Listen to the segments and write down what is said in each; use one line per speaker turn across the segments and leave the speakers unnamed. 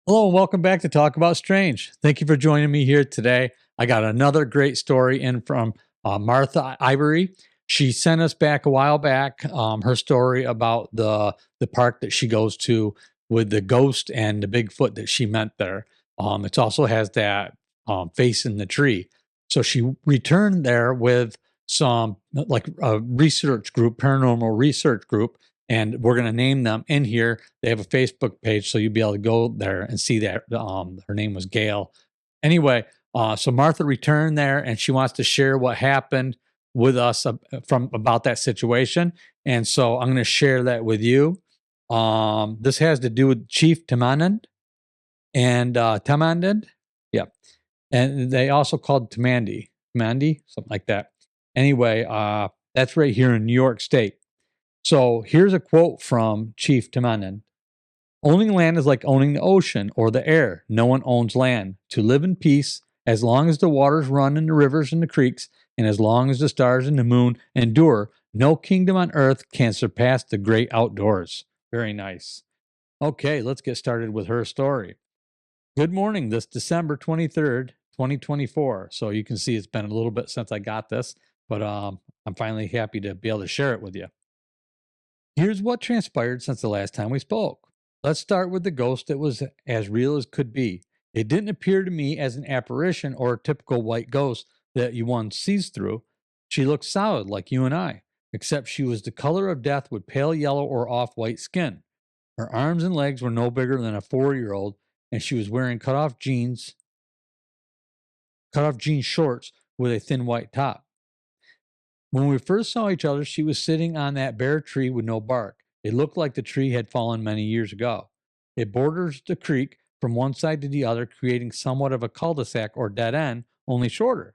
Hello and welcome back to Talk About Strange. Thank you for joining me here today. I got another great story in from Martha Ivory. She sent us back a while back her story about the park that she goes to with the ghost and the Bigfoot that she met there. It also has that face in the tree. So she returned there with some like a research group, paranormal research group, and we're going to name them in here. They have a Facebook page, so you'll be able to go there and see that. Her name was Gail. Anyway, so Martha returned there, and she wants to share what happened with us from about that situation. And so I'm going to share that with you. This has to do with Chief Tamanend and Tamanend. Yeah, and they also called Tamandi, something like that. Anyway, that's right here in New York State. So here's a quote from Chief Tamanend. Owning land is like owning the ocean or the air. No one owns land. To live in peace, as long as the waters run in the rivers and the creeks, and as long as the stars and the moon endure, no kingdom on earth can surpass the great outdoors. Very nice. Okay, let's get started with her story. Good morning, this December 23rd, 2024. So you can see it's been a little bit since I got this, but I'm finally happy to be able to share it with you. Here's what transpired since the last time we spoke. Let's start with the ghost that was as real as could be. It didn't appear to me as an apparition or a typical white ghost that one sees through. She looked solid like you and I, except she was the color of death with pale yellow or off-white skin. Her arms and legs were no bigger than a 4-year-old, and she was wearing cut-off jean shorts with a thin white top. When we first saw each other, she was sitting on that bare tree with no bark. It looked like the tree had fallen many years ago. It borders the creek from one side to the other, creating somewhat of a cul-de-sac or dead end, only shorter.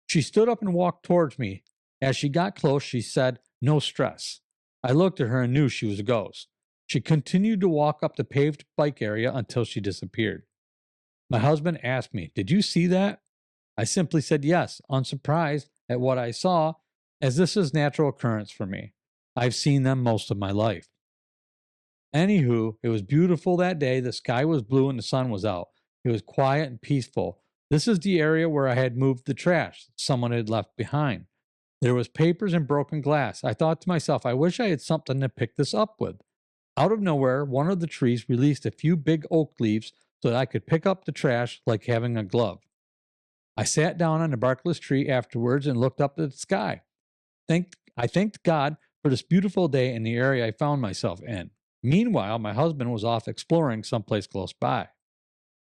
She stood up and walked towards me. As she got close, she said, "No stress." I looked at her and knew she was a ghost. She continued to walk up the paved bike area until she disappeared. My husband asked me, "Did you see that?" I simply said yes, unsurprised at what I saw, as this is natural occurrence for me. I've seen them most of my life. Anywho, it was beautiful that day. The sky was blue and the sun was out. It was quiet and peaceful. This is the area where I had moved the trash someone had left behind. There was papers and broken glass. I thought to myself, I wish I had something to pick this up with. Out of nowhere, one of the trees released a few big oak leaves so that I could pick up the trash like having a glove. I sat down on the barkless tree afterwards and looked up at the sky. I thanked God for this beautiful day in the area I found myself in. Meanwhile, my husband was off exploring someplace close by.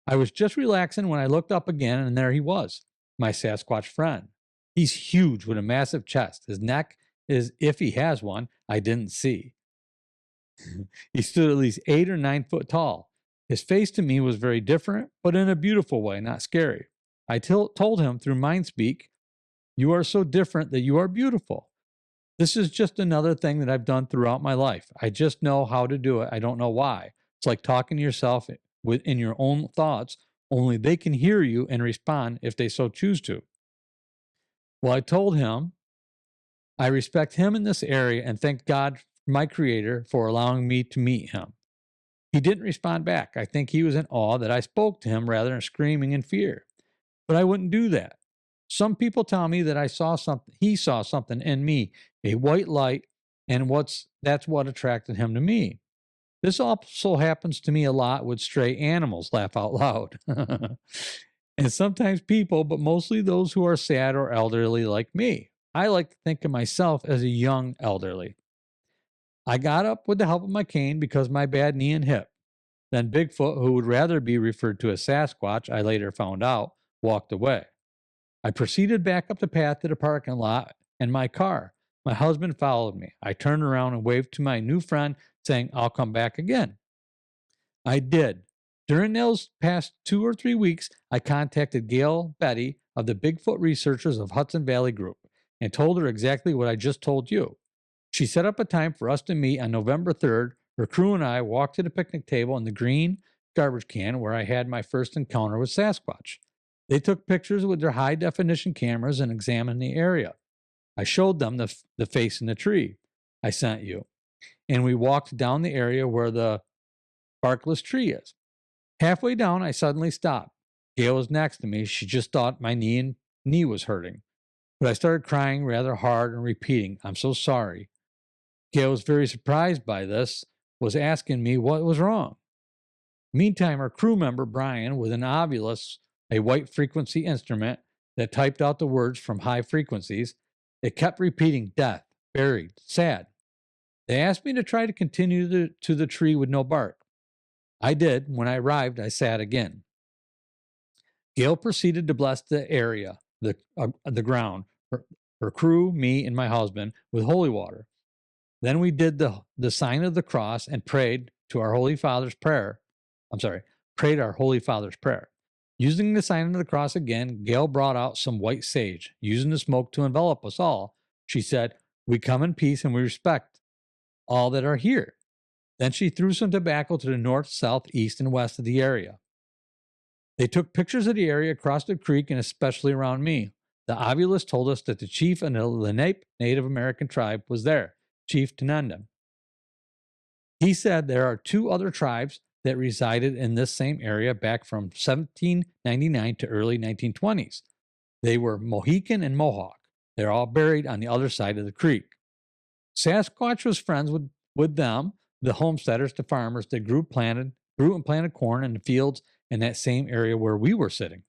I was just relaxing when I looked up again, and there he was, my Sasquatch friend. He's huge with a massive chest. His neck is, if he has one, I didn't see. He stood at least 8 or 9 foot tall. His face to me was very different, but in a beautiful way, not scary. I told him through mind speak, "You are so different that you are beautiful." This is just another thing that I've done throughout my life. I just know how to do it. I don't know why. It's like talking to yourself within your own thoughts, only they can hear you and respond if they so choose to. Well, I told him I respect him in this area and thank God, my creator, for allowing me to meet him. He didn't respond back. I think he was in awe that I spoke to him rather than screaming in fear. But I wouldn't do that. Some people tell me that he saw something in me, a white light, and that's what attracted him to me. This also happens to me a lot with stray animals, laugh out loud. And sometimes people, but mostly those who are sad or elderly like me. I like to think of myself as a young elderly. I got up with the help of my cane because my bad knee and hip. Then Bigfoot, who would rather be referred to as Sasquatch, I later found out, walked away. I proceeded back up the path to the parking lot and my car. My husband followed me. I turned around and waved to my new friend, saying, "I'll come back again." I did. During those past 2 or 3 weeks, I contacted Gail Betty of the Bigfoot Researchers of Hudson Valley Group and told her exactly what I just told you. She set up a time for us to meet on November 3rd. Her crew and I walked to the picnic table in the green garbage can where I had my first encounter with Sasquatch. They took pictures with their high definition cameras and examined the area. I showed them the face in the tree I sent you, and we walked down the area where the barkless tree is. Halfway down, I suddenly stopped. Gail was next to me. She just thought my knee was hurting. But I started crying rather hard and repeating, I'm so sorry. Gail was very surprised by this, was asking me what was wrong. Meantime, our crew member, Brian, with an ovulus, a white frequency instrument that typed out the words from high frequencies, it kept repeating death, buried, sad. They asked me to try to continue to the tree with no bark. I did. When I arrived, I sat again. Gail proceeded to bless the area, the ground, her crew, me, and my husband with holy water. Then we did the sign of the cross and prayed to our Holy Father's prayer. Prayed our Holy Father's prayer. Using the sign of the cross again, Gail brought out some white sage. Using the smoke to envelop us all, she said, we come in peace and we respect all that are here. Then she threw some tobacco to the north, south, east, and west of the area. They took pictures of the area across the creek and especially around me. The ovulus told us that the chief of the Lenape Native American tribe was there, Chief Tamanend. He said there are two other tribes that resided in this same area back from 1799 to early 1920s. They were Mohican and Mohawk. They're all buried on the other side of the creek. Sasquatch was friends with them, the homesteaders, the farmers that grew and planted corn in the fields in that same area where we were sitting.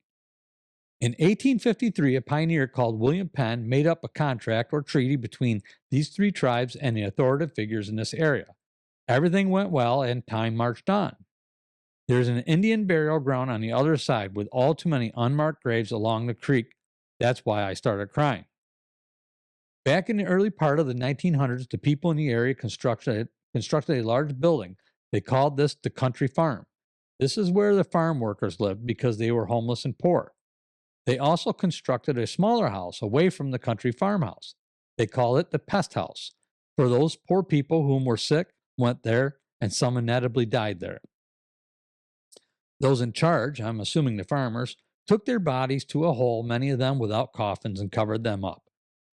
In 1853, a pioneer called William Penn made up a contract or treaty between these three tribes and the authoritative figures in this area. Everything went well and time marched on. There's an Indian burial ground on the other side with all too many unmarked graves along the creek. That's why I started crying. Back in the early part of the 1900s, the people in the area constructed a large building. They called this the country farm. This is where the farm workers lived because they were homeless and poor. They also constructed a smaller house away from the country farmhouse. They call it the pest house. For those poor people whom were sick, went there, and some inevitably died there. Those in charge, I'm assuming the farmers, took their bodies to a hole, many of them without coffins, and covered them up.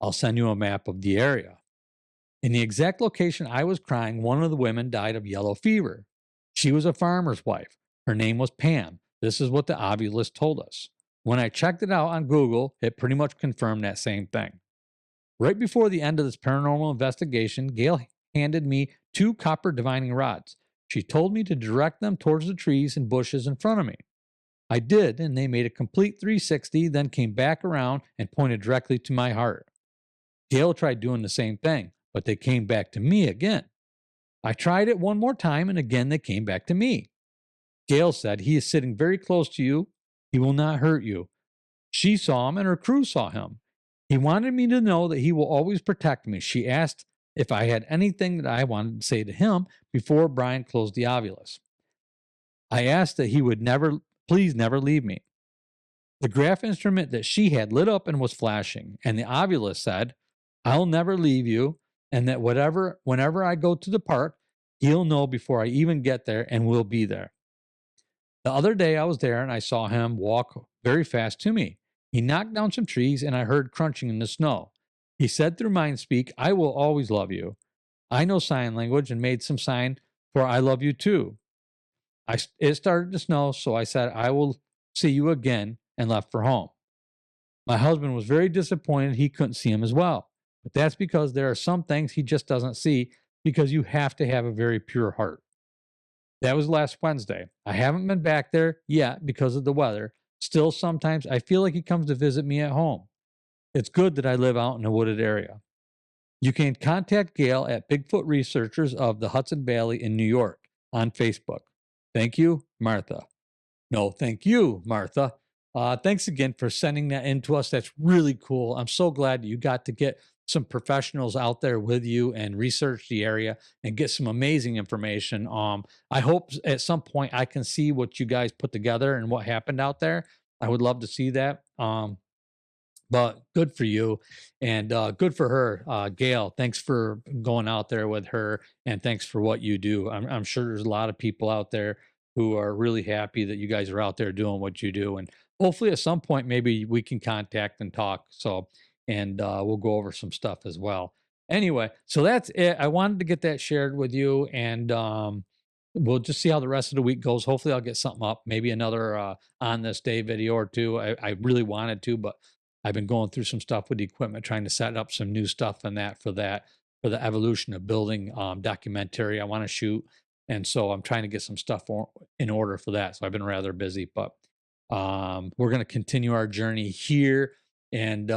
I'll send you a map of the area. In the exact location I was crying, one of the women died of yellow fever. She was a farmer's wife. Her name was Pam. This is what the ovulus told us. When I checked it out on Google, it pretty much confirmed that same thing. Right before the end of this paranormal investigation, Gail handed me 2 copper divining rods. She told me to direct them towards the trees and bushes in front of me. I did, and they made a complete 360, then came back around and pointed directly to my heart. Gail tried doing the same thing, but they came back to me again. I tried it one more time, and again they came back to me. Gail said, he is sitting very close to you. He will not hurt you. She saw him, and her crew saw him. He wanted me to know that he will always protect me. She asked if I had anything that I wanted to say to him before Brian closed the ovulus. I asked that he would please never leave me. The graph instrument that she had lit up and was flashing, and the ovulus said, I'll never leave you, and that whenever I go to the park, he'll know before I even get there and we'll be there. The other day I was there and I saw him walk very fast to me. He knocked down some trees and I heard crunching in the snow. He said through mind speak, I will always love you. I know sign language and made some sign for I love you too. It started to snow, so I said, I will see you again, and left for home. My husband was very disappointed he couldn't see him as well. But that's because there are some things he just doesn't see because you have to have a very pure heart. That was last Wednesday. I haven't been back there yet because of the weather. Still, sometimes I feel like he comes to visit me at home. It's good that I live out in a wooded area. You can contact Gail at Bigfoot Researchers of the Hudson Valley in New York on Facebook. Thank you, Martha. No, thank you, Martha. Thanks again for sending that in to us. That's really cool. I'm so glad you got to get some professionals out there with you and research the area and get some amazing information. I hope at some point I can see what you guys put together and what happened out there. I would love to see that. But good for you and good for her. Gail, thanks for going out there with her and thanks for what you do. I'm sure there's a lot of people out there who are really happy that you guys are out there doing what you do. And hopefully at some point, maybe we can contact and talk. And we'll go over some stuff as well. Anyway, so that's it. I wanted to get that shared with you. And we'll just see how the rest of the week goes. Hopefully, I'll get something up, maybe another on this day video or two. I really wanted to, but I've been going through some stuff with the equipment, trying to set up some new stuff and that for for the evolution of building documentary I want to shoot. And so I'm trying to get some stuff in order for that. So I've been rather busy, but we're going to continue our journey here and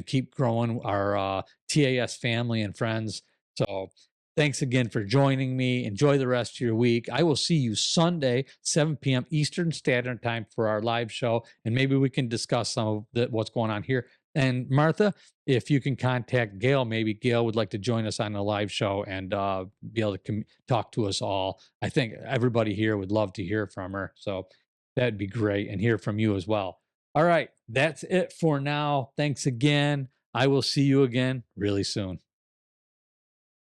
keep growing our TAS family and friends. So thanks again for joining me. Enjoy the rest of your week. I will see you Sunday, 7 p.m. Eastern Standard Time for our live show, and maybe we can discuss some of what's going on here. And Martha, if you can contact Gail, maybe Gail would like to join us on the live show and be able to talk to us all. I think everybody here would love to hear from her. So that'd be great, and hear from you as well. All right, that's it for now. Thanks again. I will see you again really soon.